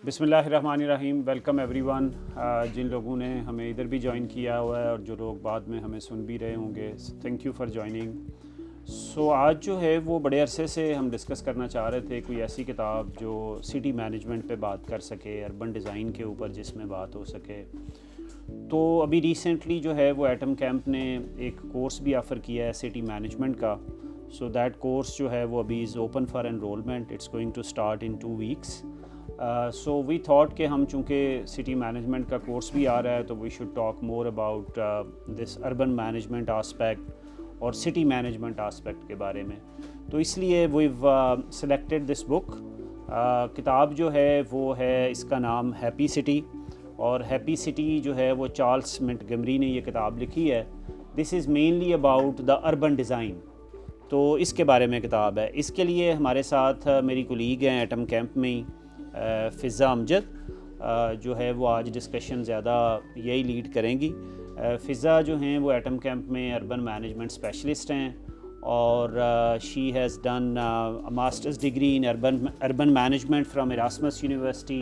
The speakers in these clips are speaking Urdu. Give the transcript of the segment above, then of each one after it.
بسم اللہ الرحمن الرحیم. Welcome every one. جن لوگوں نے ہمیں ادھر بھی جوائن کیا ہوا ہے اور جو لوگ بعد میں ہمیں سن بھی رہے ہوں گے, تھینک یو فار جوائننگ. سو آج جو ہے وہ بڑے عرصے سے ہم ڈسکس کرنا چاہ رہے تھے کوئی ایسی کتاب جو سٹی مینجمنٹ پہ بات کر سکے, اربن ڈیزائن کے اوپر جس میں بات ہو سکے. تو ابھی ریسنٹلی جو ہے وہ ایٹم کیمپ نے ایک کورس بھی آفر کیا ہے سٹی مینجمنٹ کا. سو دیٹ کورس جو ہے وہ ابھی is open for enrolment. It's going to start in 2 weeks. So we thought کہ ہم چونکہ سٹی مینجمنٹ کا کورس بھی آ رہا ہے تو we should talk more about this urban management aspect اور سٹی مینجمنٹ آسپیکٹ کے بارے میں. تو اس لیے ویو سلیکٹڈ دس بک. کتاب جو ہے وہ ہے, اس کا نام ہیپی سٹی, اور ہیپی سٹی جو ہے وہ چارلس منٹگمری نے یہ کتاب لکھی ہے. This is mainly about the urban design. تو اس کے بارے میں کتاب ہے. اس کے لیے ہمارے ساتھ میری کولیگ ہیں ایٹم کیمپ میں ہی, فضا امجد, جو ہے وہ آج ڈسکشن زیادہ یہی لیڈ کریں گی. فضا جو ہیں وہ ایٹم کیمپ میں اربن مینجمنٹ اسپیشلسٹ ہیں, اور she has done masters degree in urban management from Erasmus University.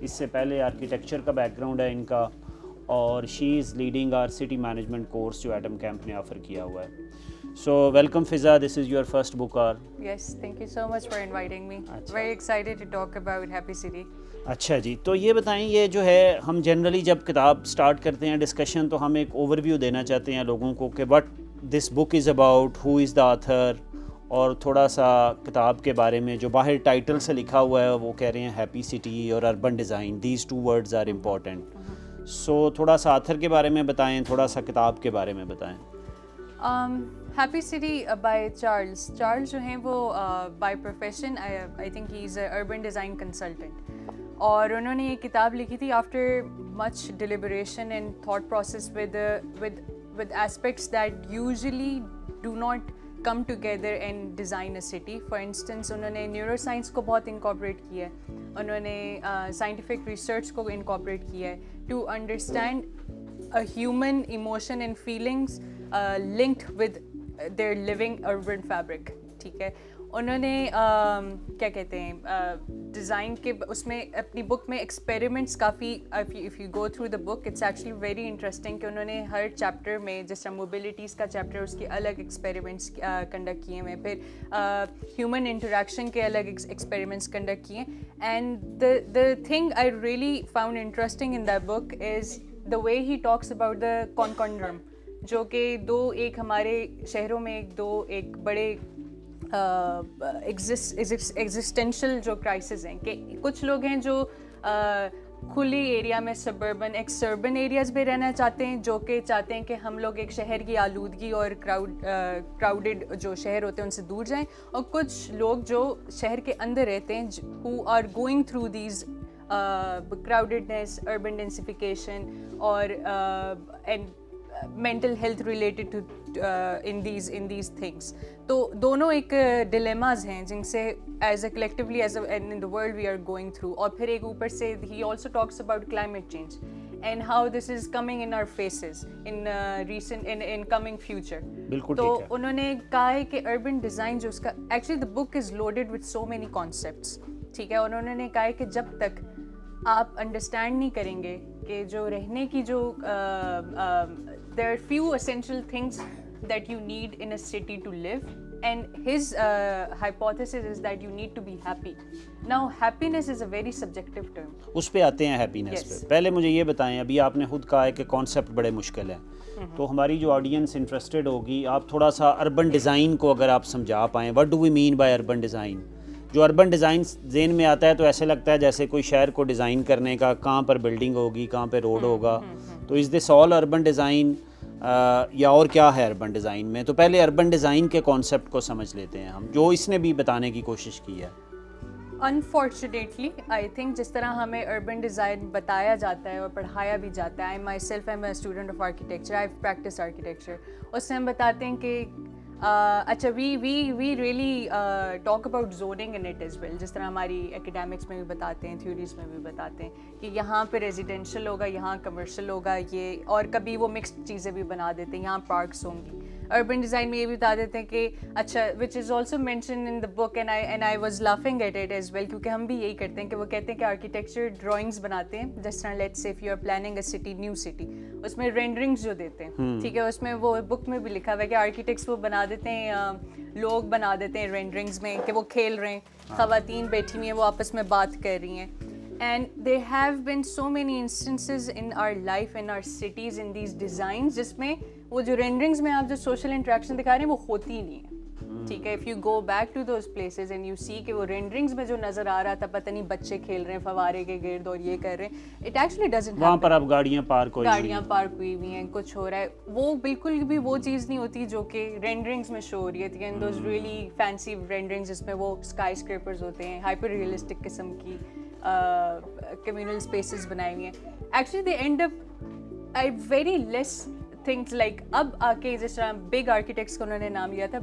اس سے پہلے آرکیٹیکچر کا بیک گراؤنڈ ہے ان کا, اور she is leading our city management course جو ایٹم کیمپ نے آفر کیا ہوا ہے. So welcome Fiza, this is your first book hour. Yes, thank you so much for inviting me. Very excited to talk about Happy City. اچھا جی, تو یہ بتائیں, یہ جو ہے ہم جنرلی جب کتاب سٹارٹ کرتے ہیں ڈسکشن تو ہم ایک اوور ویو دینا چاہتے ہیں لوگوں کو کہ what this book is about, who is the author, اور تھوڑا سا کتاب کے بارے میں جو باہر ٹائٹل سے لکھا ہوا ہے وہ کہہ رہے ہیں ہیپی سٹی اور urban design, these 2 words are important. سو تھوڑا سا آتھر کے بارے میں بتائیں, تھوڑا سا کتاب کے بارے میں بتائیں. ہیپی سٹی بائی چارلز جو ہیں وہ by profession I think he is a urban design consultant, اور انہوں نے یہ کتاب لکھی تھی after much deliberation and thought process with aspects that usually do not come together and design a city. For instance انہوں نے نیورو سائنس کو بہت انکارپوریٹ کیا ہے, انہوں نے سائنٹیفک ریسرچ کو انکارپوریٹ کیا ہے to understand a human emotion and feelings linked with their living urban fabric. ٹھیک ہے, انہوں نے کیا کہتے ہیں ڈیزائن کے اس میں اپنی بک میں experiments coffee, if you go through the book it's actually very interesting کہ انہوں نے ہر چیپٹر میں, جس طرح موبلٹیز کا چیپٹر اس کے الگ ایکسپیریمنٹس کنڈکٹ کیے ہوئے, پھر ہیومن انٹریکشن کے الگ ایکسپیریمنٹس کنڈکٹ کیے. And the thing I really found interesting in that book is the way he talks about the conundrum, جو کہ ایک ہمارے شہروں میں ایک بڑے ایگزسٹینشل جو کرائسس ہیں, کہ کچھ لوگ ہیں جو کھلی ایریا میں سربن ایریاز میں رہنا چاہتے ہیں, جو کہ چاہتے ہیں کہ ہم لوگ ایک شہر کی آلودگی اور کراؤڈڈ جو شہر ہوتے ہیں ان سے دور جائیں, اور کچھ لوگ جو شہر کے اندر رہتے ہیں who are going through these crowdedness, urban densification اور and mental health related to in these things. تو دونوں ایک ڈیلیماز ہیں جن سے as a collectively as in the world we are going through. اور پھر ایک اوپر سے he also talks about climate change and how this is coming in our faces in in coming future. تو انہوں نے کہا ہے کہ urban design جو اس کا actually the book is loaded with so many concepts. ٹھیک ہے, اور انہوں نے کہا ہے کہ جب تک آپ انڈرسٹینڈ نہیں کریں گے کہ جو رہنے کی جو there are few essential things that you need in a city to live, and his hypothesis is that you need to be happy. Now happiness is a very subjective term. اس پہ آتے ہیں ہیپینس پہ. پہلے مجھے یہ بتائیں, ابھی آپ نے خود کہا ہے کہ کانسیپٹ بڑے مشکل ہیں, تو ہماری جو آڈینس انٹرسٹڈ ہوگی, آپ تھوڑا سا اربن ڈیزائن کو اگر آپ سمجھا پائیں, what do we mean by urban design. جو اربن ڈیزائن ذہن میں آتا ہے تو ایسے لگتا ہے جیسے کوئی شہر کو ڈیزائن کرنے کا, کہاں پر بلڈنگ ہوگی, کہاں پہ روڈ ہوگا. تو از دس آل اربن ڈیزائن یا اور کیا ہے اربن ڈیزائن میں؟ تو پہلے اربن ڈیزائن کے کانسیپٹ کو سمجھ لیتے ہیں ہم, جو اس نے بھی بتانے کی کوشش کی ہے. انفارچونیٹلی آئی تھنک جس طرح ہمیں اربن ڈیزائن بتایا جاتا ہے اور پڑھایا بھی جاتا ہے, I myself am a student of architecture, I practice architecture, اس سے ہم بتاتے ہیں کہ اچھا we really talk about zoning in it as well, جس طرح ہماری اکیڈیمکس میں بھی بتاتے ہیں, تھیوریز میں بھی بتاتے ہیں کہ یہاں پہ ریزیڈینشیل ہوگا, یہاں کمرشل ہوگا, یہ اور کبھی وہ مکسڈ چیزیں بھی بنا دیتے ہیں, یہاں پارکس ہوں گی. urban design میں یہ بھی بتا دیتے ہیں کہ اچھا which is also mentioned in the book and I was laughing at it as well کیونکہ ہم بھی یہی کرتے ہیں کہ وہ کہتے ہیں کہ architecture drawings بناتے ہیں جس طرح let's say if you are planning a city new city اس میں رینڈرنگز جو دیتے ہیں ٹھیک ہے اس میں وہ بک میں بھی لکھا ہوا ہے کہ آرکیٹیکٹس وہ بنا دیتے ہیں لوگ بنا دیتے ہیں رینڈرنگز میں کہ وہ کھیل رہے ہیں خواتین بیٹھی ہوئی ہیں وہ آپس میں بات کر رہی ہیں and there have been so many instances in our life in our cities in these designs جس میں وہ جو رینڈرنگز میں آپ جو سوشل انٹریکشن دکھا رہے ہیں وہ ہوتی ہی نہیں ہے ٹھیک ہے. If you go back to those places and you see کہ وہ رینڈرنگز میں جو نظر آ رہا تھا پتہ نہیں بچے کھیل رہے ہیں فوارے کے گرد اور یہ کر رہے ہیں اٹ ایکچولی ڈزنٹ وہاں پر اب گاڑیاں پارک ہوئی ہوئی ہیں کچھ ہو رہا ہے وہ بالکل بھی وہ چیز نہیں ہوتی جو کہ رینڈرنگز میں شو ہو رہی ہے ان دوز ریئلی فینسی رینڈرنگز جس میں وہ اسکائی اسکریپرز ہوتے ہیں ہائپر ریئلسٹک قسم کی کمیونل اسپیسز بنائی ہوئی ہیں. Actually they and up I very less things like اب آ کے جس طرح بگ آرکیٹیکٹس کو انہوں نے نام لیا تھا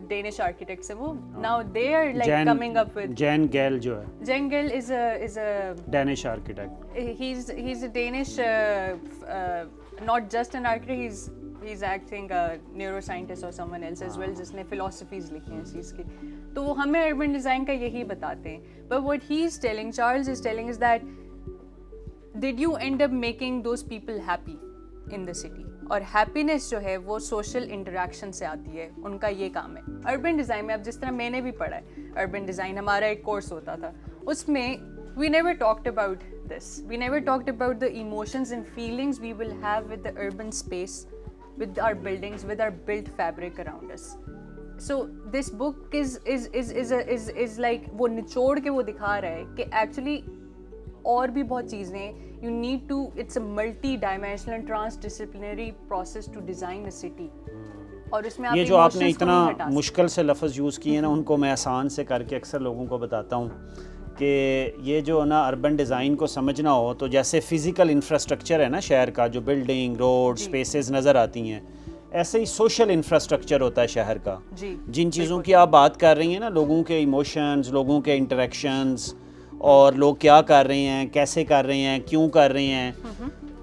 ڈینش آرکیٹیکٹس ہیں وہ now they are like coming up with Jan Gehl جو ہے Jan Gehl is a Danish architect he is a Danish not just an architect he's acting a neuroscientist or someone else as well جس نے philosophies لکھی ہیں اس چیز کی تو وہ ہمیں urban design کا یہی بتاتے ہیں. But what he is telling, Charles is telling is that did you end up making those people happy in the city اور happiness جو ہے وہ social interaction سے آتی ہے ان کا یہ کام ہے. urban design میں اب جس طرح میں نے بھی پڑھا ہے urban design ہمارا ایک کورس ہوتا تھا اس میں we never talked about this. We never talked about the emotions and feelings we will have with the urban space, with our buildings, with our built fabric around us. So this book is like وہ نچوڑ کے وہ دکھا رہا ہے کہ actually اور بھی بہت چیزیں you need to, it's a multi-dimensional and trans-disciplinary process to design a city. اور اس میں یہ جو آپ نے اتنا مشکل سے لفظ یوز کیے نا ان کو میں آسان سے کر کے اکثر لوگوں کو بتاتا ہوں کہ یہ جو نا اربن ڈیزائن کو سمجھنا ہو تو جیسے فزیکل انفراسٹرکچر ہے نا شہر کا جو بلڈنگ روڈ سپیسز نظر آتی ہیں ایسے ہی سوشل انفراسٹرکچر ہوتا ہے شہر کا. جن چیزوں کی آپ بات کر رہی ہیں نا لوگوں کے ایموشنز لوگوں کے انٹریکشنز اور لوگ کیا کر رہے ہیں کیسے کر رہے ہیں کیوں کر رہے ہیں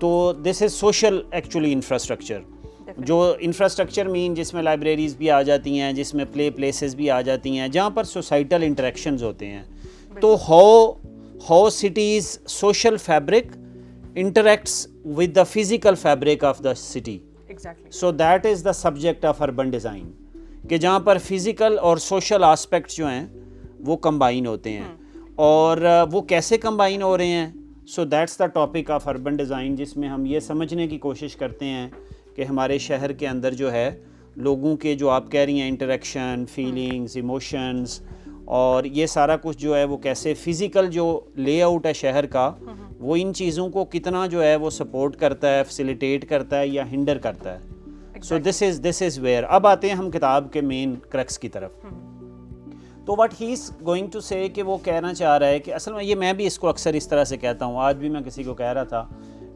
تو دس از سوشل ایکچولی انفراسٹرکچر. جو انفراسٹرکچر مین جس میں لائبریریز بھی آ جاتی ہیں جس میں پلے پلیسز بھی آ جاتی ہیں جہاں پر سوسائٹل انٹریکشنز ہوتے ہیں تو how cities social fabric interacts with the physical fabric of the city. Exactly. So that is the subject of urban design کہ جہاں پر physical اور social aspects جو ہیں وہ combine ہوتے ہیں اور وہ کیسے combine ہو رہے ہیں. So that's the topic of urban design جس میں ہم یہ سمجھنے کی کوشش کرتے ہیں کہ ہمارے شہر کے اندر جو ہے لوگوں کے جو آپ کہہ رہی ہیں انٹریکشن فیلنگز ایموشنز اور یہ سارا کچھ جو ہے وہ کیسے فزیکل جو لے آؤٹ ہے شہر کا وہ ان چیزوں کو کتنا جو ہے وہ سپورٹ کرتا ہے فیسیلیٹیٹ کرتا ہے یا ہنڈر کرتا ہے. سو دس از ویئر. اب آتے ہیں ہم کتاب کے مین کرکس کی طرف. تو what he is going to say کہ وہ کہنا چاہ رہا ہے کہ اصل میں یہ میں بھی اس کو اکثر اس طرح سے کہتا ہوں آج بھی میں کسی کو کہہ رہا تھا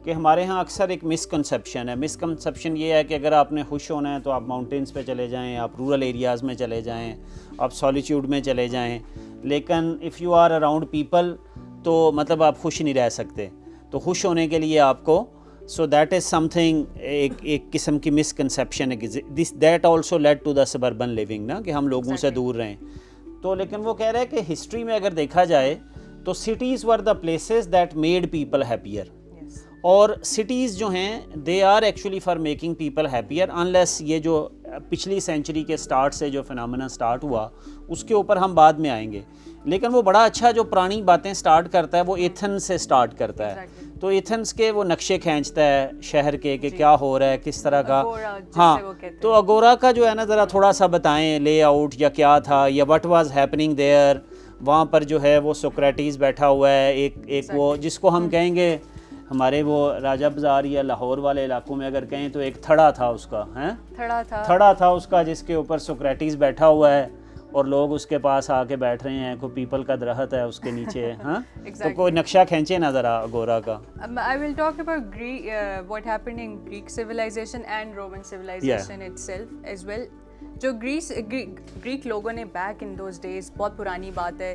کہ ہمارے ہاں اکثر ایک مسکنسیپشن ہے. مسکنسیپشن یہ ہے کہ اگر آپ نے خوش ہونا ہے تو آپ ماؤنٹینس پہ چلے جائیں آپ رورل ایریاز میں چلے جائیں آپ سالیٹیوڈ میں چلے جائیں لیکن if you are around people تو مطلب آپ خوش نہیں رہ سکتے. تو خوش ہونے کے لیے آپ کو so that is some thing ایک قسم کی مسکنسیپشن ہے that also lead to the suburban living نا کہ ہم لوگوں سے دور رہیں. تو لیکن وہ کہہ رہے ہیں کہ ہسٹری میں اگر دیکھا جائے تو cities were the places that made people happier اور سٹیز جو ہیں they are actually for making people happier unless یہ جو پچھلی سینچری کے سٹارٹ سے جو فنامنا سٹارٹ ہوا اس کے اوپر ہم بعد میں آئیں گے. لیکن وہ بڑا اچھا جو پرانی باتیں سٹارٹ کرتا ہے وہ ایتھنز سے سٹارٹ کرتا ہے. تو ایتھنز کے وہ نقشے کھینچتا ہے شہر کے کہ کیا ہو رہا ہے کس طرح کا. ہاں تو اگورا کا جو ہے نا ذرا تھوڑا سا بتائیں لے آؤٹ یا کیا تھا یا وٹ واز ہیپننگ دیئر. وہاں پر جو ہے وہ سوکریٹیز بیٹھا ہوا ہے ایک وہ جس کو ہم کہیں گے ہمارے وہ راجہ بازار یا لاہور والے علاقوں میں اگر کہیں تو ایک تھڑا تھا اس کا تھڑا تھا اس کا جس کے اوپر سوکریٹیز بیٹھا ہوا ہے اور لوگ اس کے پاس آ کے بیٹھ رہے ہیں کوئی پیپل کا درخت ہے اس کے نیچے. ہاں تو کوئی نقشہ کھینچے نا ذرا اگورا کا. I will talk about what happened in Greek civilization and Roman civilization itself as well. جو گریک لوگوں نے بیک ان دوز ڈیز بہت پرانی بات ہے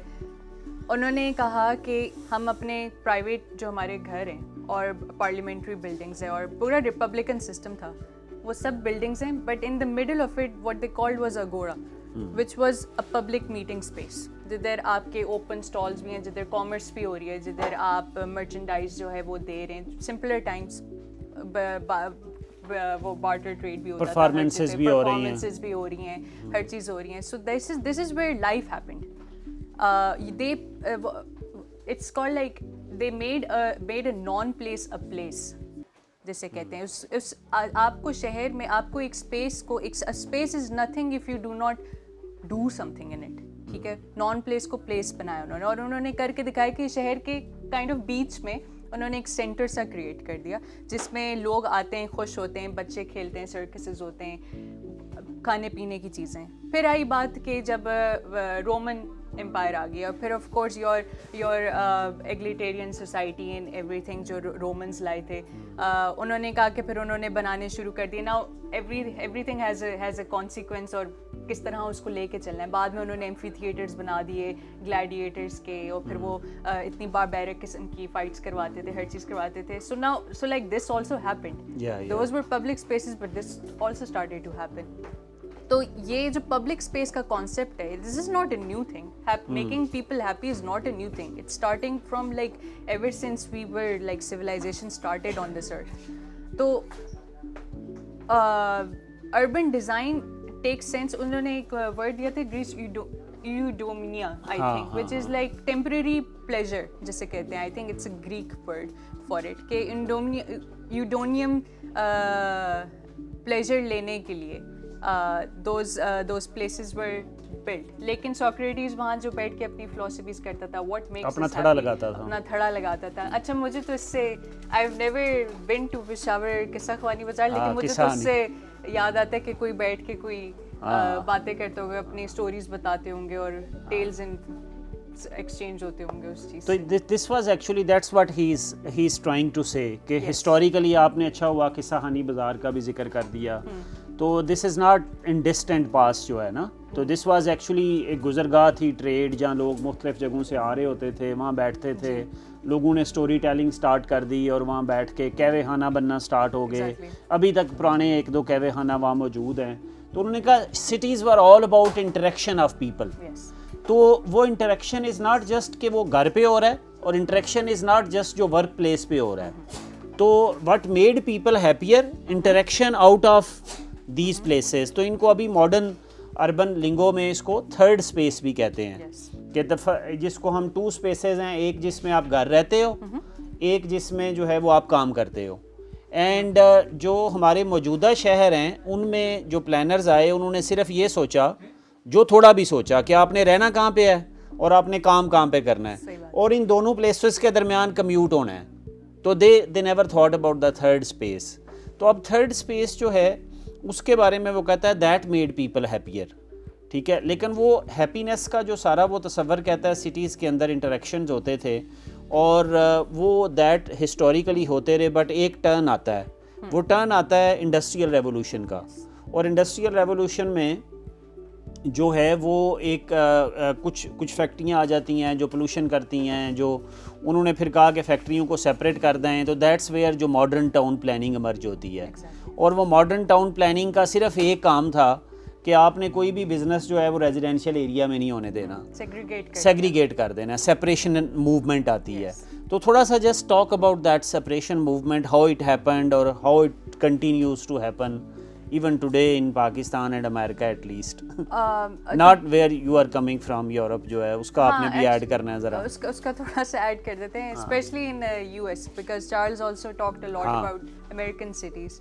انہوں نے کہا کہ ہم اپنے پرائیویٹ جو ہمارے گھر ہیں اور پارلیمنٹری بلڈنگز ہیں اور پورا ریپبلکن سسٹم تھا وہ سب بلڈنگس ہیں, but in the middle of it what they called was agora, which was a public meeting space, جدھر آپ کے اوپن اسٹالس بھی ہیں, جدھر کامرس بھی ہو رہی ہے, جدھر آپ مرچنڈائز جو ہے وہ دے رہے ہیں, سمپلر ٹائمس وہ بارٹر ٹریڈ بھی ہوتا تھا, پرفارمنسز بھی ہو رہی ہیں, ہر چیز ہو رہی ہیں. So this is where life happened. they it's called like they made a non place a place جیسے کہتے ہیں. اس آپ کو شہر میں آپ کو ایک اسپیس کو, ایک space is nothing if you do not do some thing in it, ٹھیک ہے. نان پلیس کو پلیس بنایا انہوں نے, اور انہوں نے کر کے دکھایا کہ شہر کے کائنڈ آف بیچ میں انہوں نے ایک سینٹر سا کریٹ کر دیا, جس میں لوگ آتے ہیں, خوش ہوتے ہیں, بچے کھیلتے ہیں, سرکسز ہوتے ہیں, کھانے پینے کی چیزیں. پھر آئی بات کہ جب رومن امپائر آ گیا, پھر of course your egalitarian society and ایوری تھنگ جو رومنس لائے تھے, انہوں نے کہا کہ پھر انہوں نے بنانے شروع کر دیے. Now every thing has a consequence, اور کس طرح اس کو لے کے چلنا ہے. بعد میں انہوں نے ایمفی تھیٹرز بنا دیے گلیڈیٹرز کے, اور پھر وہ اتنی باربیرک قسم کی فائٹس کرواتے تھے, ہر چیز کرواتے تھے. So like this also happened, those were public spaces, but this also started to happen. تو یہ جو پبلک اسپیس کا کانسیپٹ ہے, this is not a new thing. Making people happy is not a new thing. It's starting from like ever since we were like civilization started on this earth. تو اربن ڈیزائن ٹیک سینس, انہوں نے ایک ورڈ دیا تھا grace eudaimonia I think, which is like temporary pleasure جسے کہتے ہیں. I think it's a Greek word for it, کہ یوڈونیم پلیزر لینے کے لیے those places were built. لیکن سوکریٹیز وہاں جو بیٹھ کے اپنی فلاسفیز کرتا تھا, what makes اپنا تھڑا لگاتا تھا. اچھا مجھے تو اس سے I've never been to Peshawar قصہ خوانی بازار, لیکن مجھے تو اس سے یاد آتا ہے کہ کوئی بیٹھ کے کوئی باتیں کرتے ہوئے اپنی اسٹوریز بتاتے ہوں گے, اور ٹیلز اینڈ ایکسچینج ہوتے ہوں گے اس چیز. تو this was actually that's what he is trying to say, کہ ہسٹوریکلی آپ نے اچھا ہوا قصہ خانی بازار کا بھی ذکر کر دیا. تو دس از ناٹ ان ڈسٹینٹ پاس جو ہے نا, تو دس واز ایکچولی ایک گزرگاہ تھی ٹریڈ, جہاں لوگ مختلف جگہوں سے آ رہے ہوتے تھے, وہاں بیٹھتے تھے, لوگوں نے اسٹوری ٹیلنگ سٹارٹ کر دی, اور وہاں بیٹھ کے کہوے خانہ بننا سٹارٹ ہو گئے. ابھی تک پرانے ایک دو کہوے خانہ وہاں موجود ہیں. تو انہوں نے کہا cities were all about interaction of people. تو وہ انٹریکشن از ناٹ جسٹ کہ وہ گھر پہ ہو رہا ہے, اور انٹریکشن از ناٹ جسٹ جو ورک پلیس پہ ہو رہا ہے. تو what made people happier, interaction out of these places. تو ان کو ابھی ماڈرن اربن لنگو میں اس کو تھرڈ اسپیس بھی کہتے ہیں, کہ جس کو ہم ٹو اسپیسز ہیں, ایک جس میں آپ گھر رہتے ہو, ایک جس میں جو ہے وہ آپ کام کرتے ہو. اینڈ جو ہمارے موجودہ شہر ہیں, ان میں جو پلانرز آئے, انہوں نے صرف یہ سوچا, جو تھوڑا بھی سوچا, کہ آپ نے رہنا کہاں پہ ہے اور آپ نے کام کہاں پہ کرنا ہے, اور ان دونوں پلیسز کے درمیان کمیوٹ ہونا ہے. تو they never thought about the third space. تو اب تھرڈ اسپیس جو ہے اس کے بارے میں وہ کہتا ہے دیٹ میڈ پیپل ہیپیئر, ٹھیک ہے. لیکن وہ ہیپینس کا جو سارا وہ تصور کہتا ہے, سٹیز کے اندر انٹریکشنز ہوتے تھے, اور وہ دیٹ ہسٹوریکلی ہوتے رہے. بٹ ایک ٹرن آتا ہے, وہ ٹرن آتا ہے انڈسٹریل ریولوشن کا. اور انڈسٹریل ریولوشن میں جو ہے وہ ایک کچھ فیکٹریاں آ جاتی ہیں جو پولوشن کرتی ہیں, جو انہوں نے پھر کہا کہ فیکٹریوں کو سیپریٹ کر دیں. تو دیٹس ویئر جو ماڈرن ٹاؤن پلاننگ ایمرج ہوتی ہے. اور وہ ماڈرن ٹاؤن پلاننگ کا صرف ایک کام تھا کہ آپ نے کوئی بھی بزنس جو ہے وہ ریزیڈینشیل ایریا میں نہیں ہونے دینا, سیگریگیٹ کر دینا. سیپریشن موومنٹ آتی ہے. تو تھوڑا سا just talk about that separation movement, how it happened اور how it continues to happen even today in Pakistan and America at least. Not where you are coming from, Europe جو ہے اس کا آپ نے بھی ایڈ کرنا ہے ذرا. اس کا تھوڑا سا ایڈ کر دیتے ہیں, especially in US, because Charles also talked a lot about American cities.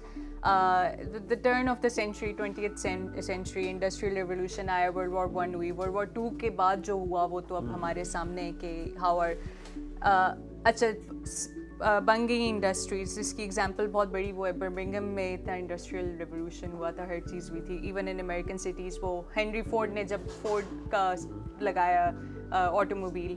The turn of the century, 20th century, industrial revolution آیا, World War I ہوئی, World War II کے بعد جو ہوا وہ تو اب ہمارے سامنے ہے کہ how are اچھا بن گئی انڈسٹریز. اس کی ایگزامپل بہت بڑی وہ ہے, برمنگھم میں اتنا انڈسٹریل ریولیوشن ہوا تھا, ہر چیز ہوئی تھی. ایون ان امیریکن سٹیز, وہ ہینری فورڈ نے جب فورڈ کا لگایا auto mobile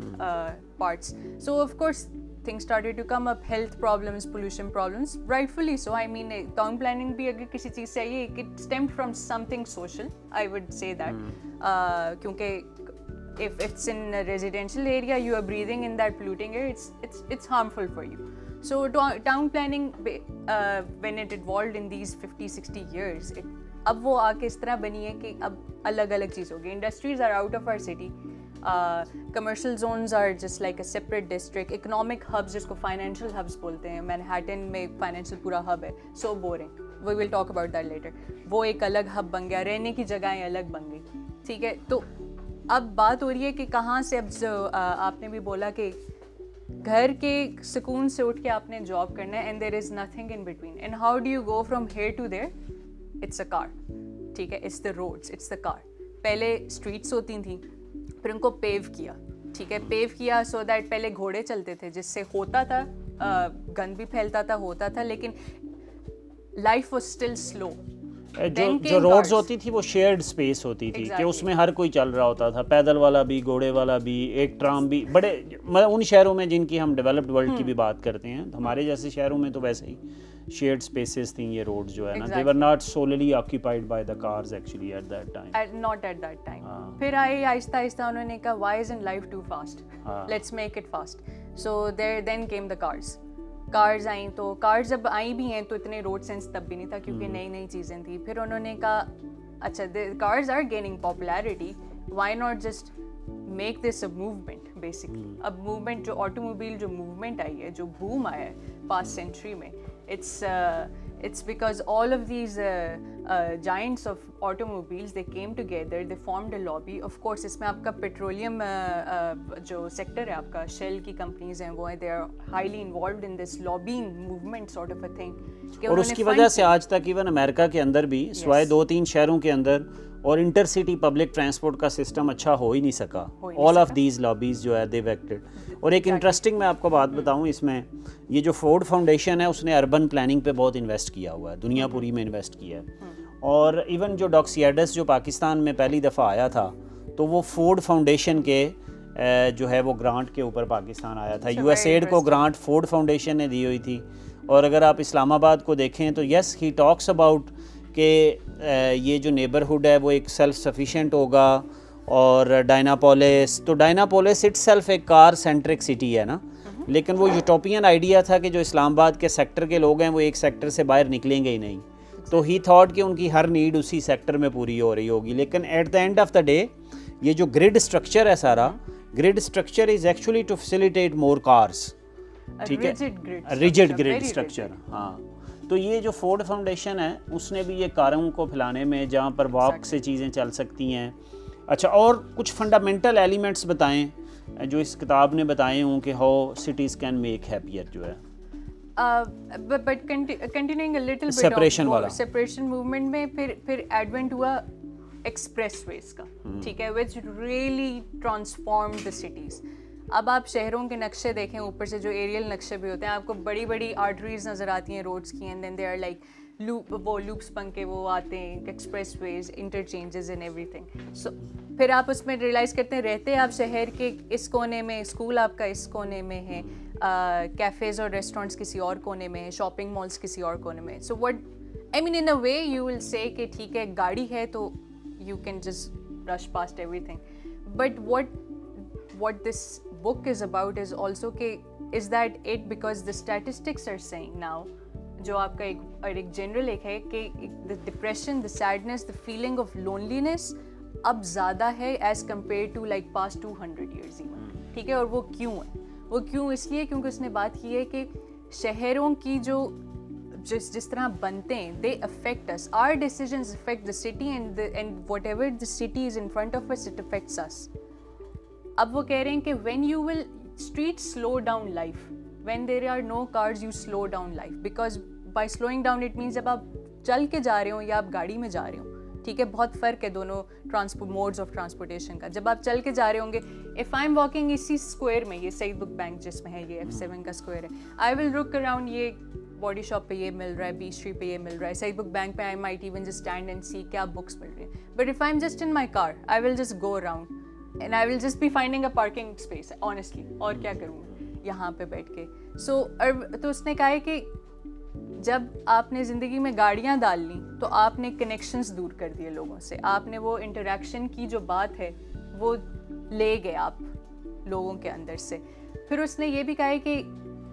parts, so of course things started to come up, health problems, pollution problems, rightfully so. I mean town planning بھی اگر کسی چیز سے آئی, it stemmed from something social, I would say that. کیونکہ if it's in a residential area, you are breathing in that polluting air, it's harmful for you. So town planning, when it evolved in these 50-60 years, اب وہ آ کے اس طرح بنی ہے کہ اب الگ الگ چیز ہوگی. Industries are out of our city, commercial zones are just like a separate district, economic hubs جس کو فائنینشیل ہبس بولتے ہیں, مینہٹن میں فائنینشیل پورا ہب ہے, so boring, we will talk about that later. وہ ایک الگ ہب بن گیا, رہنے کی جگہیں الگ بن گئی, ٹھیک ہے. تو اب بات ہو رہی ہے کہ کہاں سے, اب آپ نے بھی بولا کہ گھر کے سکون سے اٹھ کے آپ نے جاب کرنا ہے, and there is nothing in between, and how do you go from here to there, it's a car, ٹھیک ہے, it's the roads, it's the car. پہلے اسٹریٹس ہوتی تھیں, پھر ان کو پیو کیا, ٹھیک ہے, پیو کیا سو دیٹ پہلے گھوڑے چلتے تھے جس سے ہوتا تھا, گند بھی پھیلتا تھا, ہوتا تھا, لیکن لائف واز اسٹل سلو. جو روڈز ہوتی تھی وہ شیئرڈ اسپیس ہوتی تھی کہ اس میں ہر کوئی چل رہا ہوتا تھا, پیدل والا بھی, گھوڑے والا بھی, ایک ٹرام بھی. بڑے ان شہروں میں جن کی ہم ڈیولپڈ ورلڈ کی بھی بات کرتے ہیں, ہمارے جیسے شہروں میں تو ویسے ہی شیئرڈ اسپیسز تھیں یہ روڈز جو ہے نا, they were not solely occupied by the cars actually at that time. Not at that time. پھر آئے آہستہ آہستہ, انہوں نے کہا why isn't life too fast, let's make it fast. So there then came the cars. Cars آئیں, تو کارز جب آئی بھی ہیں تو اتنے روڈ سینس تب بھی نہیں تھا کیونکہ نئی نئی چیزیں تھیں. پھر انہوں نے کہا اچھا cars are gaining popularity, why not just make this a movement basically. اب موومنٹ جو آٹو موبائل جو موومنٹ آئی ہے, جو بوم آیا ہے پاسٹ سینچری میں, it's because all of these giants of automobiles, they came together, they formed a lobby. Of course اس میں آپ کا پیٹرولیم جو سیکٹر ہے, آپ کا شیل کی کمپنیز ہیں, وہ ہیں, they are highly involved in this lobbying movement sort of a thing. اور اس کی وجہ سے آج تک ایون امریکہ کے اندر بھی سوائے 2-3 شہروں کے اندر اور انٹر سٹی پبلک ٹرانسپورٹ کا سسٹم اچھا ہو ہی نہیں سکا. آل آف دیز لابیز جو ہے دیو ایکٹڈ. اور ایک انٹرسٹنگ میں آپ کو بات بتاؤں, اس میں یہ جو فورڈ فاؤنڈیشن ہے اس نے اربن پلاننگ پہ بہت انویسٹ کیا ہوا ہے, دنیا پوری میں انویسٹ کیا ہے. اور ایون جو ڈاکسیاڈس جو پاکستان میں پہلی دفعہ آیا تھا تو وہ فورڈ فاؤنڈیشن کے جو ہے وہ گرانٹ کے اوپر پاکستان آیا تھا. یو ایس ایڈ کو گرانٹ فورڈ فاؤنڈیشن نے دی ہوئی تھی. اور اگر آپ اسلام آباد کو دیکھیں تو یس ہی ٹاکس اباؤٹ کہ یہ جو نیبرہڈ ہے وہ ایک سیلف سفیشینٹ ہوگا. اور ڈائناپولس, تو ڈائناپولس اٹ سیلف ایک کار سینٹرک سٹی ہے نا, لیکن وہ یوٹوپین آئیڈیا تھا کہ جو اسلام آباد کے سیکٹر کے لوگ ہیں وہ ایک سیکٹر سے باہر نکلیں گے ہی نہیں. تو ہی تھاٹ کہ ان کی ہر نیڈ اسی سیکٹر میں پوری ہو رہی ہوگی. لیکن at the end of the day یہ جو گرڈ اسٹرکچر ہے سارا, grid structure is actually to facilitate more cars, ٹھیک ہے, ریجڈ گرڈ اسٹرکچر. ہاں, تو یہ جو فورڈ فاؤنڈیشن ہے اس نے بھی یہ کاروں کو پھیلانے میں, جہاں پر واک سے چیزیں چل سکتی ہیں. اچھا, اور کچھ فنڈامنٹل ایلیمنٹس بتائیں جو اس کتاب نے بتائے ہوں کہ how cities can make happier جو ہے. But continuing a little bit separation والا, سیپریشن موومنٹ میں پھر ایڈوینٹ ہوا ایکسپریس ویز کا, ٹھیک ہے, which really transform the cities. اب آپ شہروں کے نقشے دیکھیں اوپر سے, جو ایریل نقشے بھی ہوتے ہیں, آپ کو بڑی بڑی آرٹریز نظر آتی ہیں روڈس کی, and then they are like وہ لوپس بن کے وہ آتے ہیں, ایکسپریس ویز, انٹرچینجز اینڈ ایوری تھنگ. سو پھر آپ اس میں ریئلائز کرتے ہیں, رہتے آپ شہر کے اس کونے میں, اسکول آپ کا اس کونے میں ہے, کیفیز اور ریسٹورینٹس کسی اور کونے میں ہیں, شاپنگ مالس کسی اور کونے میں. So what I main in a way you will سے کہ ٹھیک ہے گاڑی ہے تو you can just rush past every thing. But what this book is about is also is that it because the statistics are saying now, جو آپ کا ایک جنرل ایک ہے کہ the depression, the sadness, the feeling of loneliness اب زیادہ ہے as compared to like past 200 years even, ٹھیک ہے. اور وہ کیوں اس لیے کیونکہ اس نے بات کی ہے کہ شہروں کی جو جس طرح بنتے ہیں, they affect us, our decisions affect the city and whatever the city is in front of us, it affects us. اب وہ کہہ رہے ہیں کہ when you will streets slow down life, when there are no cars you slow down life, because by slowing down it means جب آپ چل کے جا رہے ہوں یا آپ گاڑی میں جا رہے ہوں, ٹھیک ہے, بہت فرق ہے دونوں موڈز آف ٹرانسپورٹیشن کا. جب آپ چل کے جا رہے ہوں گے, if I'm walking اسی اسکوائر میں, یہ سعید بک بینک جس میں ہے, یہ F7 کا اسکوائر ہے, I will look around, یہ باڈی شاپ پہ یہ مل رہا ہے, بی اسٹریٹ پہ یہ مل رہا ہے, سعید بک بینک پہ I might even just stand and see کیا بکس مل رہی ہیں. But if I'm just in my car, I will just go around and I will just be finding a parking space, honestly. اور کیا کروں یہاں پہ بیٹھ کے. تو اس نے کہا ہے کہ جب آپ نے زندگی میں گاڑیاں ڈال لیں تو آپ نے کنیکشنز دور کر دیے لوگوں سے, آپ نے وہ انٹریکشن کی جو بات ہے وہ لے گئے آپ لوگوں کے اندر سے. پھر اس نے یہ بھی کہا ہے کہ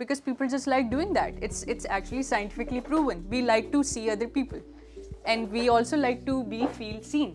because people just like doing that. It's actually scientifically proven. We like to see other people and we also like to be feel seen.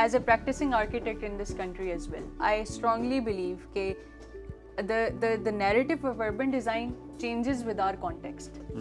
as a practicing architect in this country as well, I strongly believe that the narrative of urban design changes with our context.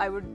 I would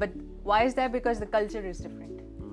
But why is that? Because the culture is different.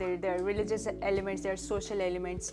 there are religious elements, there are social elements.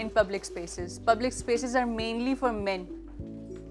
in public spaces. Public spaces are mainly for men.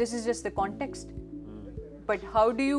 This is just the context. But how do you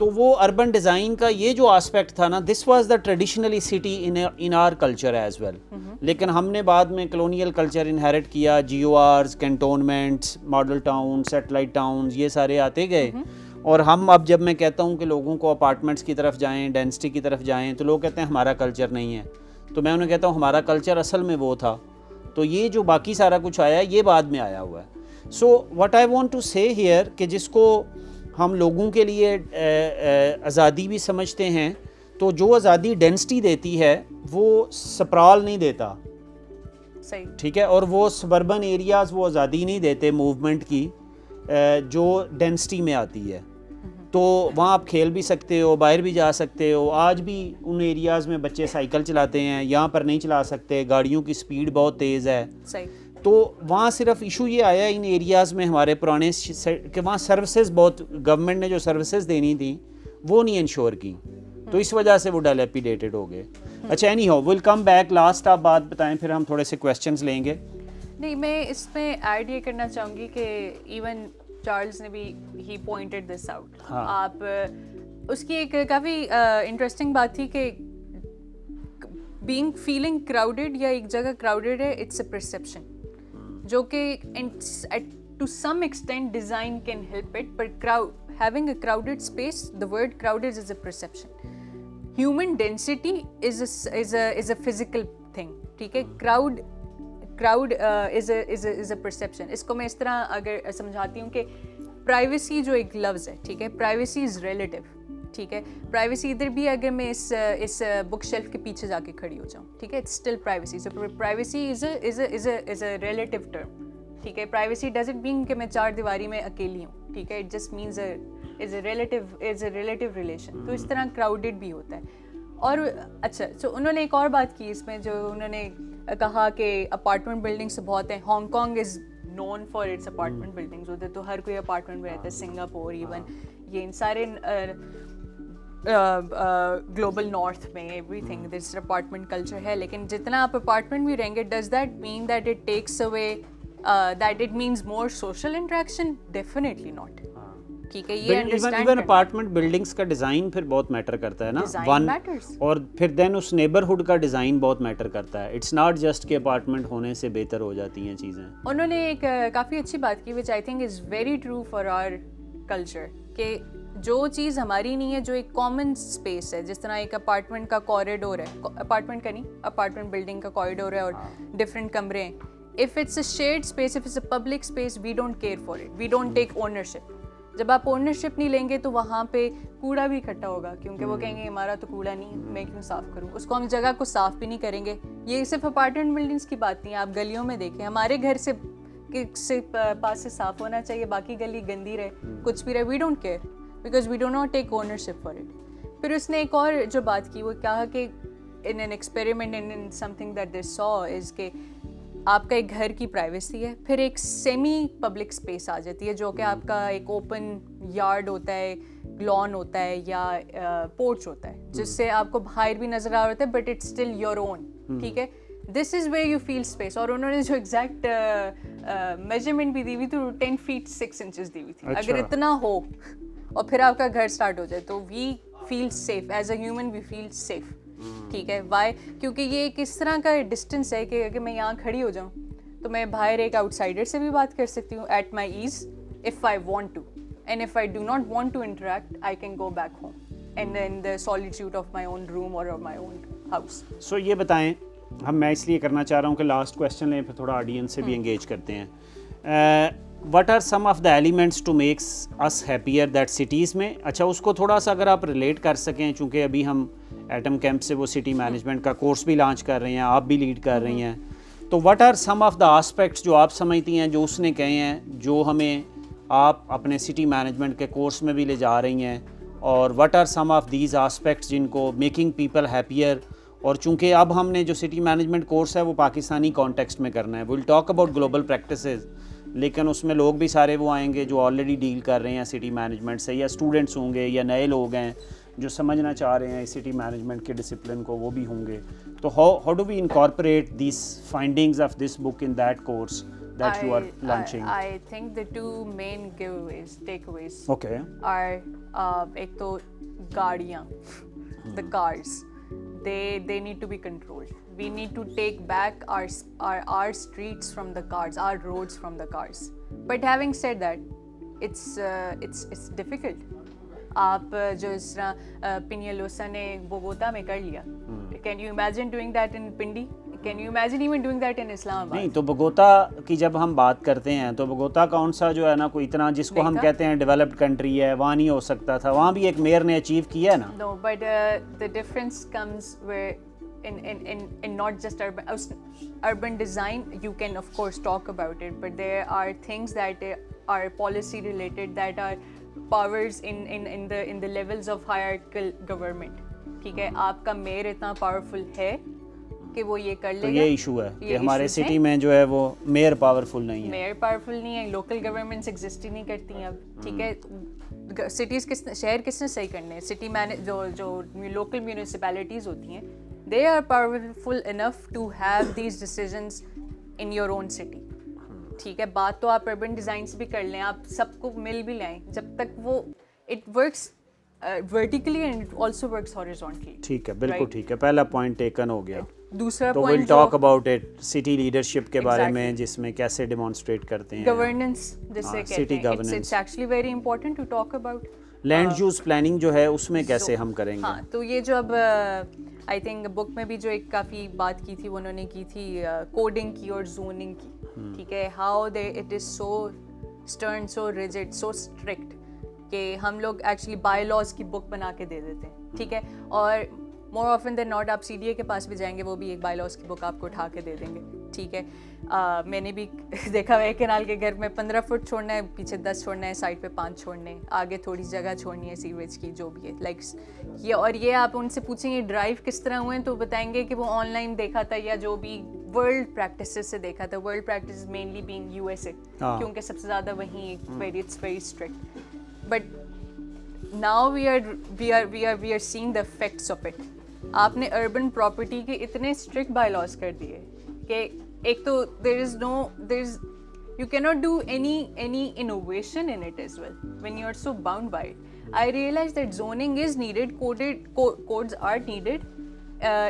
تو وہ اربن ڈیزائن کا یہ جو آسپیکٹ تھا نا, this was the traditionally city in our culture as well. لیکن ہم نے بعد میں کلونیل کلچر انہیرٹ کیا, جی او آرز, کینٹونمنٹس, ماڈل ٹاؤن, سیٹلائٹ ٹاؤنز, یہ سارے آتے گئے. اور ہم اب جب میں کہتا ہوں کہ لوگوں کو اپارٹمنٹس کی طرف جائیں, ڈینسٹی کی طرف جائیں, تو لوگ کہتے ہیں ہمارا کلچر نہیں ہے. تو میں انہیں کہتا ہوں ہمارا کلچر اصل میں وہ تھا. تو یہ جو باقی سارا کچھ آیا یہ بعد میں آیا ہوا ہے. So what I want to say here کہ جس کو ہم لوگوں کے لیے آزادی بھی سمجھتے ہیں, تو جو آزادی ڈینسٹی دیتی ہے وہ سپرال نہیں دیتا, صحیح, ٹھیک ہے, اور وہ سبربن ایریاز وہ آزادی نہیں دیتے موومنٹ کی جو ڈینسٹی میں آتی ہے. تو وہاں آپ کھیل بھی سکتے ہو, باہر بھی جا سکتے ہو. آج بھی ان ایریاز میں بچے سائیکل چلاتے ہیں, یہاں پر نہیں چلا سکتے, گاڑیوں کی سپیڈ بہت تیز ہے. صحیح. تو وہاں صرف ایشو یہ آیا ان ایریاز میں ہمارے پرانے کہ وہاں سروسز بہت, گورنمنٹ نے جو سروسز دینی تھیں وہ نہیں انشور کی, تو اس وجہ سے وہ ڈیلیپیڈیٹڈ ہو گئے. اچھا, any how will come back, last آپ بات بتائیں, پھر ہم تھوڑے سے کویسچنز لیں گے. نہیں, میں اس میں ایڈ یہ کرنا چاہوں گی کہ ایون چارلز نے بھی ہی پوائنٹڈ دس آؤٹ. آپ اس کی ایک کافی انٹرسٹنگ بات تھی کہ بینگ فیلنگ کراؤڈیڈ یا ایک جگہ کراؤڈیڈ ہے, اٹس اے پرسیپشن, جو کہ to some extent design can help it, but having a crowded space, the word crowded is a perception. Human density is a physical thing, ٹھیک ہے. Crowd is a perception. اس کو میں اس طرح اگر سمجھاتی ہوں کہ پرائیویسی جو ایک لفظ ہے, ٹھیک ہے, پرائیویسی از ریلیٹیو, ٹھیک ہے. پرائیویسی ادھر بھی اگر میں اس بک شیلف کے پیچھے جا کے کھڑی ہو جاؤں, ٹھیک ہے, it's still privacy. So privacy is a relative term, ٹھیک ہے. پرائیویسی ڈزنٹ مین کہ میں چار دیواری میں اکیلی ہوں, ٹھیک ہے, it just means is a relative relation. تو اس طرح کراؤڈیڈ بھی ہوتا ہے. اور اچھا, سو انہوں نے ایک اور بات کی اس میں, جو انہوں نے کہا کہ اپارٹمنٹ بلڈنگس بہت ہیں. Hong Kong is known for its apartment buildings. ادھر تو ہر کوئی اپارٹمنٹ میں رہتا ہے. سنگاپور ایون, یہ ان سارے گلوبل نارتھ میں everything this apartment culture ہے. لیکن جتنا آپ اپارٹمنٹ بھی رہیں گے, does that mean that it takes away, that it means more social interaction? Definitely not. ٹھیک ہے, یہ ایون اپارٹمنٹ بلڈنگس کا ڈیزائن پھر بہت میٹر کرتا ہے نا, ون, اور پھر دین اس نیبرہڈ کا ڈیزائن بہت میٹر کرتا ہے. اٹس ناٹ جسٹ کہ اپارٹمنٹ ہونے سے بہتر ہو جاتی ہیں چیزیں. انہوں نے ایک کافی اچھی بات کی which I think is very true for our culture, کہ جو چیز ہماری نہیں ہے, جو ایک کامن اسپیس ہے, جس طرح ایک اپارٹمنٹ کا کوریڈور ہے, اپارٹمنٹ کا نہیں, اپارٹمنٹ بلڈنگ کا کوریڈور ہے اور ڈفرینٹ کمرے ہیں. if it's a shared space, if it's a public space, we don't care for it, we don't take ownership. جب آپ اونرشپ نہیں لیں گے تو وہاں پہ کوڑا بھی اکٹھا ہوگا, کیونکہ وہ کہیں گے ہمارا تو کوڑا نہیں, میں کیوں صاف کروں. اس کو ہم جگہ کو صاف بھی نہیں کریں گے. یہ صرف اپارٹمنٹ بلڈنگس کی بات نہیں ہے, آپ گلیوں میں دیکھیں, ہمارے گھر سے پاس سے صاف ہونا چاہیے, باقی گلی گندی رہے, کچھ بھی رہے, we don't care because we do not take ownership for it. پھر اس نے ایک اور جو بات کی, وہ کہا کہ in an experiment in something that they so is کہ آپ کا ایک گھر کی پرائیویسی ہے, پھر ایک سیمی پبلک اسپیس آ جاتی ہے, جو کہ آپ کا ایک اوپن یارڈ ہوتا ہے, لان ہوتا ہے یا پورچ ہوتا ہے, جس سے آپ کو باہر بھی نظر آ رہا ہوتا ہے, but it's still your own. ٹھیک ہے, this is where you feel space. اور انہوں نے جو ایگزیکٹ میجرمنٹ بھی دی ہوئی تو 10 feet 6 inches دی ہوئی تھی. اگر اتنا ہو اور پھر آپ کا گھر اسٹارٹ ہو جائے تو we feel safe, as a human we feel safe. ٹھیک ہے, وائی, کیونکہ یہ ایک اس طرح کا ڈسٹینس ہے کہ اگر میں یہاں کھڑی ہو جاؤں تو میں باہر ایک آؤٹ سائڈر سے بھی بات کر سکتی ہوں at my ease if I want to, and if I do not want to interact I can go back home and in the solitude of my own room اور مائی اون ہاؤس. سو یہ بتائیں, میں اس لیے کرنا چاہ رہا ہوں کہ لاسٹ کویشچن لیں, پھر تھوڑا آڈینس سے بھی انگیج کرتے ہیں. What are some of the elements to makes us happier that cities میں. اچھا, اس کو تھوڑا سا اگر آپ ریلیٹ کر سکیں, چونکہ ابھی ہم ایٹم کیمپ سے وہ سٹی مینجمنٹ کا کورس بھی لانچ کر رہے ہیں, آپ بھی لیڈ کر رہی ہیں, تو what are some of the aspects جو آپ سمجھتی ہیں, جو اس نے کہے ہیں, جو ہمیں آپ اپنے سٹی مینجمنٹ کے کورس میں بھی لے جا رہی ہیں, اور what are some of these aspects جن کو میکنگ پیپل ہیپیئر. اور چونکہ اب ہم نے جو سٹی مینجمنٹ کورس ہے وہ پاکستانی کانٹیکسٹ میں کرنا ہے, we'll talk about global practices, لیکن اس میں لوگ بھی سارے وہ آئیں گے جو آلریڈی ڈیل کر رہے ہیں سٹی مینجمنٹ سے, یا اسٹوڈنٹس ہوں گے, یا نئے لوگ ہیں جو سمجھنا چاہ رہے ہیں سٹی مینجمنٹ کے ڈسپلن کو, وہ بھی ہوں گے. تو how do we incorporate these findings of this book in that course that you are launching? I think the two main takeaways Okay. are ek to gaadiyan, the cars. They need to be controlled. We need to take back our streets from the cars, our roads from the cars. But having said that, it's difficult. آپ جو اس طرح پینیلوسا نے بوگوتا میں کر لیا, can you imagine doing that in Pindi, can you imagine even doing that in Islamabad? نہیں, تو بوگوتا کی جب ہم بات کرتے ہیں تو بوگوتا کون سا جو ہے نا کوئی اتنا جس کو ہم کہتے ہیں ڈیولپڈ کنٹری ہے, وہاں نہیں ہو سکتا تھا, وہاں بھی ایک میئر نے اچیو کیا ہے نا. No, but the difference comes where in not just urban design. You can of course talk about it, but there are things that are policy related, that are powers in the levels of hierarchical government. ٹھیک ہے, آپ کا میئر اتنا پاورفل ہے کہ وہ یہ کر لے گا. یہ ایشو ہے کہ ہمارے سٹی میں جو ہے وہ میئر پاورفل نہیں ہے. میئر پاورفل نہیں ہے, لوکل گورنمنٹس ایگزسٹ ہی نہیں کرتی ہیں اب. ٹھیک ہے, سٹیز شہر کس نے صحیح کرنے ہیں؟ سٹی جو لوکل میونسپیلٹیز ہوتی ہیں, they are powerful enough to have these decisions in your own city. ٹھیک ہے, بات تو آپ اربن ڈیزائن سے بھی کر لیں, آپ سب کو مل بھی لائیں, جب تک وہ it works vertically and it also works horizontally. ٹھیک ہے, بالکل ٹھیک ہے, پہلا پوائنٹ ٹیکن ہو گیا. دوسرا تو we'll talk about it, city leadership کے بارے میں, جس میں کیسے ڈیمانسٹریٹ کرتے ہیں گورننس جسے کہتے ہیں. It's actually very important to talk about. Land use planning جو ہے اس میں کیسے ہم کریں گے؟ ہاں, تو یہ جو اب آئی تھنک بک میں بھی جو ایک کافی بات کی تھی, انہوں نے کی تھی کوڈنگ کی اور زوننگ کی. ٹھیک ہے, how it is so stern, so rigid, so strict کہ ہم لوگ ایکچولی بائی لاز کی بک بنا کے دے دیتے ہیں. ٹھیک ہے, اور مور آفن دین ناٹ آپ سی ڈی اے کے پاس بھی جائیں گے, وہ بھی ایک بائی لاز کی بک آپ کو اٹھا کے دے دیں گے. ٹھیک ہے, میں نے بھی دیکھا ہوا ہے کینال کے گھر میں 15 فٹ چھوڑنا ہے, پیچھے 10 چھوڑنا ہے, سائڈ پہ 5 چھوڑنے, آگے تھوڑی جگہ چھوڑنی ہے سیوریج کی, جو بھی ہے لائک یہ. اور یہ آپ ان سے پوچھیں گے ڈرائیو کس طرح ہوئے ہیں, تو بتائیں گے کہ وہ آن لائن دیکھا تھا یا جو بھی ورلڈ پریکٹسز سے دیکھا تھا. World practice mainly being U S A, کیونکہ سب سے زیادہ وہیں it's very strict. But now we are seeing the effects of it. آپ نے اربن پراپرٹی کے اتنے اسٹرکٹ بائی لاز کر دیے کہ ایک تو you cannot do any innovation in it as well when you are so bound by it. I realize that zoning is needed, codes are needed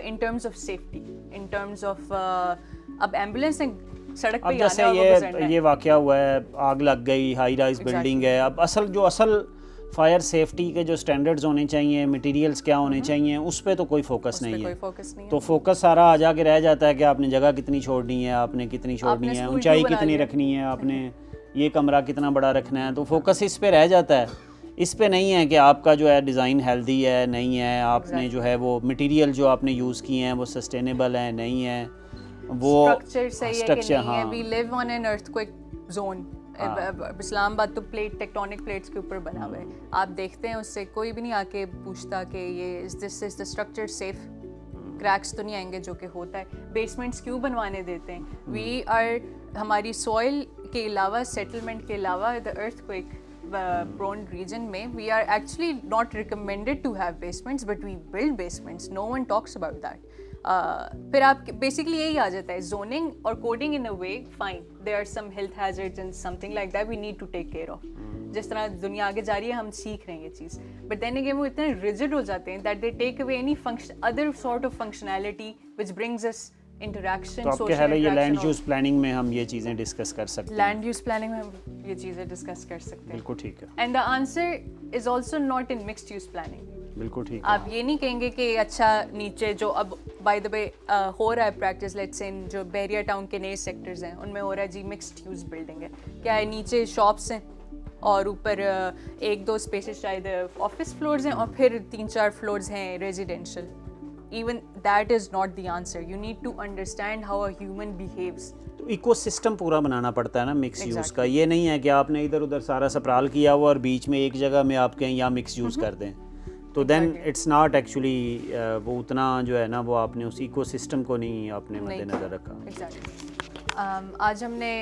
in terms of safety, in terms of اب ایمبولینس نے سڑک پہ جیسے یہ واقعہ ہوا ہے, آگ لگ گئی, ہائی رائز بلڈنگ ہے, اب اصل فائر سیفٹی کے جو سٹینڈرڈز ہونے چاہیے, مٹیریلز کیا ہونے چاہیے, اس پہ تو کوئی فوکس نہیں ہے. تو فوکس سارا آ جا کے رہ جاتا ہے کہ آپ نے جگہ کتنی چھوڑنی ہے, آپ نے کتنی چھوڑنی ہے, اونچائی کتنی رکھنی ہے, آپ نے یہ کمرہ کتنا بڑا رکھنا ہے. تو فوکس اس پہ رہ جاتا ہے, اس پہ نہیں ہے کہ آپ کا جو ہے ڈیزائن ہیلدی ہے نہیں ہے, آپ نے جو ہے وہ مٹیریل جو آپ نے یوز کیے ہیں وہ سسٹینیبل ہیں نہیں ہیں, وہ اسٹرکچر. ہاں, وی لیو آن این ارتھکویک زون. اسلام آباد تو ٹیکٹونک پلیٹس کے اوپر بنا ہوا ہے, آپ دیکھتے ہیں, اس سے کوئی بھی نہیں آ کے پوچھتا کہ یہ دس از دا اسٹرکچر سیف, کریکس تو نہیں آئیں گے, جو کہ ہوتا ہے. بیسمنٹس کیوں بنوانے دیتے ہیں؟ وی آر, ہماری سوئل کے علاوہ, سیٹلمنٹ کے علاوہ, دا ارتھکویک prone region میں we are actually not recommended to have basements, but we build basements. No one talks about that. پھر آپ بیسکلی یہی آ جاتا ہے زوننگ اور coding in a way fine, there are some health hazards and something like that we need to take care of. جس طرح دنیا آگے جا رہی ہے ہم سیکھ رہے ہیں یہ چیز, بٹ دین اگین وہ اتنے ریجڈ ہو جاتے ہیں that they take away any other sort of functionality which brings us interaction. تو آپ کے خیال ہے یہ لینڈ یوز پلاننگ میں ہم یہ چیزیں ڈسکس کر سکتے ہیں؟ لینڈ یوز پلاننگ میں ہم یہ چیزیں ڈسکس کر سکتے ہیں. بالکل ٹھیک ہے. And the answer is also not in mixed use planning. بالکل ٹھیک ہے. آپ یہ نہیں کہیں گے کہ اچھا نیچے جو اب بائی دا وے ہو رہا ہے پریکٹس, لیٹس سے جو بیریا ٹاؤن کے نئے سیکٹرز ہیں ان میں ہو رہا ہے جی مکسڈ یوز بلڈنگ ہے. کیا ہے, نیچے شاپس ہیں اور اوپر 1-2 اسپیسز شاید آفس فلورز ہیں اور پھر 3-4 فلورز ہیں residential. Even that is not the answer. You need to understand how a human behaves. تو ایکو سسٹم پورا بنانا پڑتا ہے نا مکس یوز کا. یہ نہیں ہے کہ آپ نے ادھر ادھر سارا سپرال کیا ہوا اور بیچ میں ایک جگہ میں آپ کہیں یہاں مکس یوز کر دیں, تو دین اٹس ناٹ ایکچولی وہ اتنا جو ہے نا وہ آپ نے اس ایکو سسٹم کو نہیں آپ نے مد نظر رکھا. آج ہم نے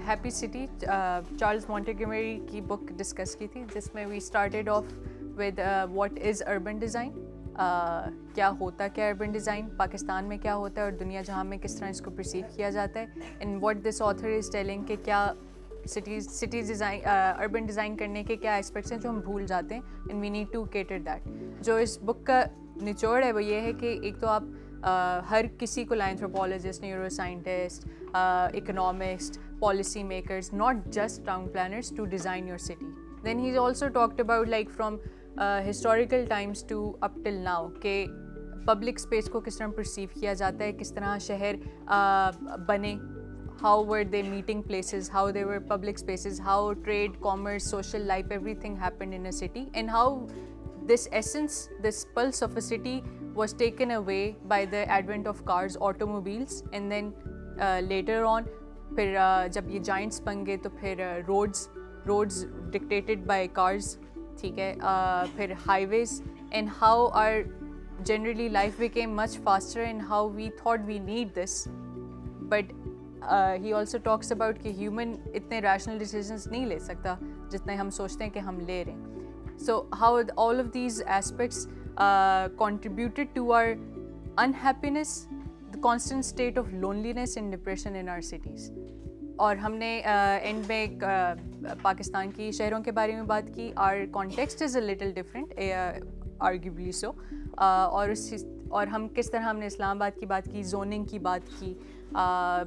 ہیپی سٹی چارلز مونٹیگومری کی بک ڈسکس کی تھی, جس میں we started off with what is urban design. کیا ہوتا کیا اربن ڈیزائن پاکستان میں کیا ہوتا ہے اور دنیا جہاں میں کس طرح اس کو پرسیو کیا جاتا ہے, and what this author is telling کہ کیا سٹیز ڈیزائن اربن ڈیزائن کرنے کے کیا اسپیکٹس ہیں جو ہم بھول جاتے ہیں, and we need to cater that. جو اس بک کا نچوڑ ہے وہ یہ ہے کہ ایک تو آپ ہر کسی کو لائیں, anthropologist, neuro scientist, economist, policy makers, not just town planners, to design your city. Then he's also talked about like from historical times to up till now کہ public space کو کس طرح perceive کیا جاتا ہے, کس طرح شہر بنے, how were they meeting places, how they were public spaces, how trade, commerce, social life, everything happened in a city, and how this essence, this pulse of a city was taken away by the advent of cars, automobiles, and then later on پھر جب یہ جائنٹس بن گئے تو پھر روڈز ڈکٹیٹڈ بائی کارز, ٹھیک ہے, پھر highways, and how are generally life became much faster and how we thought we need this, but he also talks about کہ ہیومن اتنے ریشنل ڈیسیزنس نہیں لے سکتا جتنے ہم سوچتے ہیں کہ ہم لے رہے ہیں. So how all of these aspects contributed to our unhappiness, the constant state of loneliness and depression in our cities. اور ہم نے اینڈ میں پاکستان کی شہروں کے بارے میں بات کی. our context is a little different, arguably so, اور ہم کس طرح ہم نے اسلام آباد کی بات کی, زوننگ کی بات کی.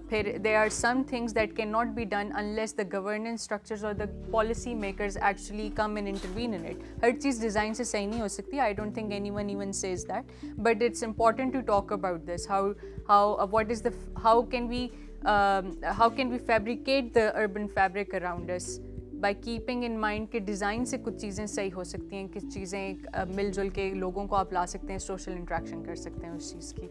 پھر there are some things that cannot be done unless the governance structures or the policy makers actually come and intervene in it. ہر چیز ڈیزائن سے صحیح نہیں ہو سکتی. I don't think anyone even says that, but it's important to talk about this. How can we fabricate the urban fabric around us by keeping in mind کہ ڈیزائن سے کچھ چیزیں صحیح ہو سکتی ہیں, کچھ چیزیں مل جل کے لوگوں کو آپ لا سکتے ہیں, سوشل انٹریکشن کر سکتے ہیں اس چیز کی.